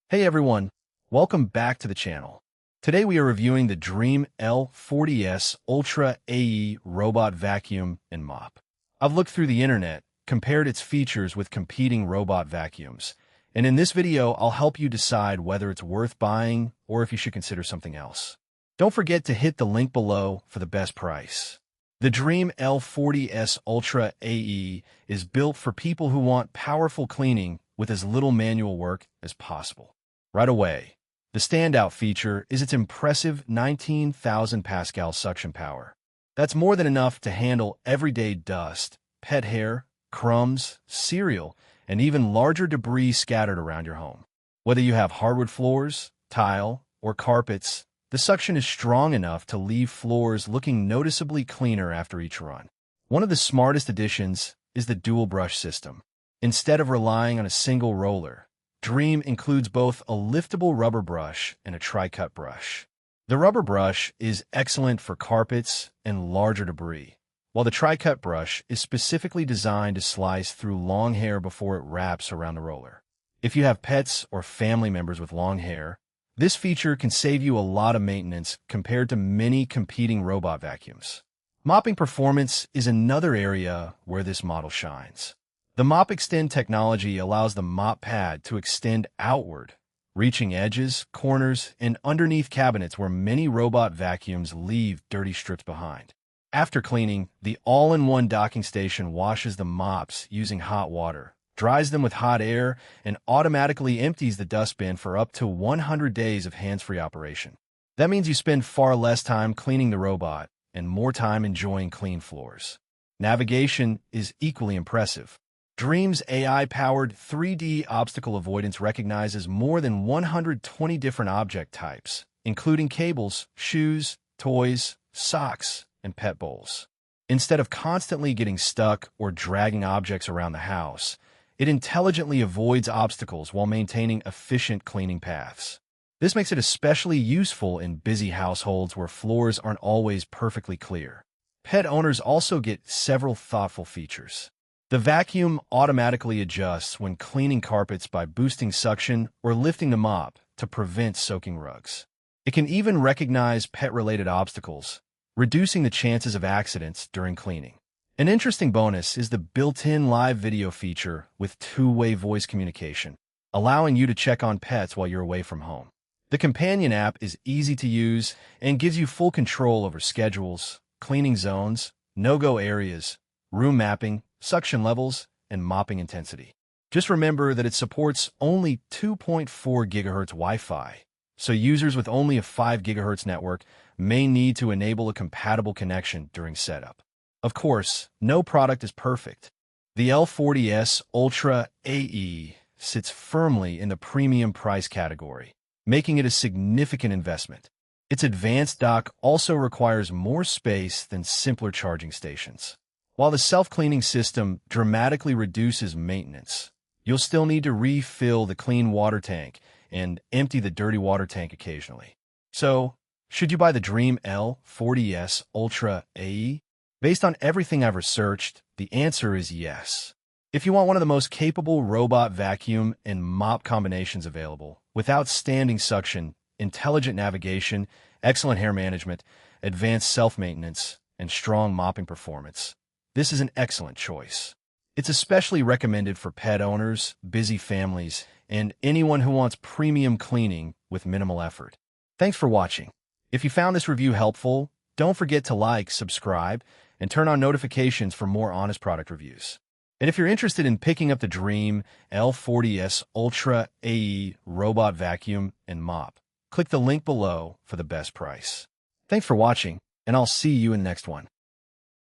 Hey everyone, welcome back to the channel. Today we are reviewing the Dreame L40s Ultra AE robot vacuum and mop. I've looked through the internet, compared its features with competing robot vacuums, and in this video I'll help you decide whether it's worth buying or if you should consider something else. Don't forget to hit the link below for the best price. The Dreame L40s Ultra AE is built for people who want powerful cleaning with as little manual work as possible. Right away, the standout feature is its impressive 19,000 Pascal suction power. That's more than enough to handle everyday dust, pet hair, crumbs, cereal, and even larger debris scattered around your home. Whether you have hardwood floors, tile, or carpets, the suction is strong enough to leave floors looking noticeably cleaner after each run. One of the smartest additions is the dual brush system. Instead of relying on a single roller, Dreame includes both a liftable rubber brush and a TriCut brush. The rubber brush is excellent for carpets and larger debris, while the TriCut brush is specifically designed to slice through long hair before it wraps around the roller. If you have pets or family members with long hair, this feature can save you a lot of maintenance compared to many competing robot vacuums. Mopping performance is another area where this model shines. The Mop Extend technology allows the mop pad to extend outward, reaching edges, corners, and underneath cabinets where many robot vacuums leave dirty strips behind. After cleaning, the all-in-one docking station washes the mops using hot water, dries them with hot air, and automatically empties the dustbin for up to 100 days of hands-free operation. That means you spend far less time cleaning the robot and more time enjoying clean floors. Navigation is equally impressive. Dreame's AI-powered 3D obstacle avoidance recognizes more than 120 different object types, including cables, shoes, toys, socks, and pet bowls. Instead of constantly getting stuck or dragging objects around the house, it intelligently avoids obstacles while maintaining efficient cleaning paths. This makes it especially useful in busy households where floors aren't always perfectly clear. Pet owners also get several thoughtful features. The vacuum automatically adjusts when cleaning carpets by boosting suction or lifting the mop to prevent soaking rugs. It can even recognize pet-related obstacles, reducing the chances of accidents during cleaning. An interesting bonus is the built-in live video feature with two-way voice communication, allowing you to check on pets while you're away from home. The companion app is easy to use and gives you full control over schedules, cleaning zones, no-go areas, room mapping, suction levels, and mopping intensity. Just remember that it supports only 2.4 GHz Wi-Fi, so users with only a 5 GHz network may need to enable a compatible connection during setup. Of course, no product is perfect. The L40s Ultra AE sits firmly in the premium price category, making it a significant investment. Its advanced dock also requires more space than simpler charging stations. While the self-cleaning system dramatically reduces maintenance, you'll still need to refill the clean water tank and empty the dirty water tank occasionally. So, should you buy the Dreame L40s Ultra AE? Based on everything I've researched, the answer is yes. If you want one of the most capable robot vacuum and mop combinations available, with outstanding suction, intelligent navigation, excellent hair management, advanced self-maintenance, and strong mopping performance, this is an excellent choice. It's especially recommended for pet owners, busy families, and anyone who wants premium cleaning with minimal effort. Thanks for watching. If you found this review helpful, don't forget to like, subscribe, and turn on notifications for more honest product reviews. And if you're interested in picking up the Dreame L40s Ultra AE robot vacuum and mop, click the link below for the best price. Thanks for watching, and I'll see you in the next one.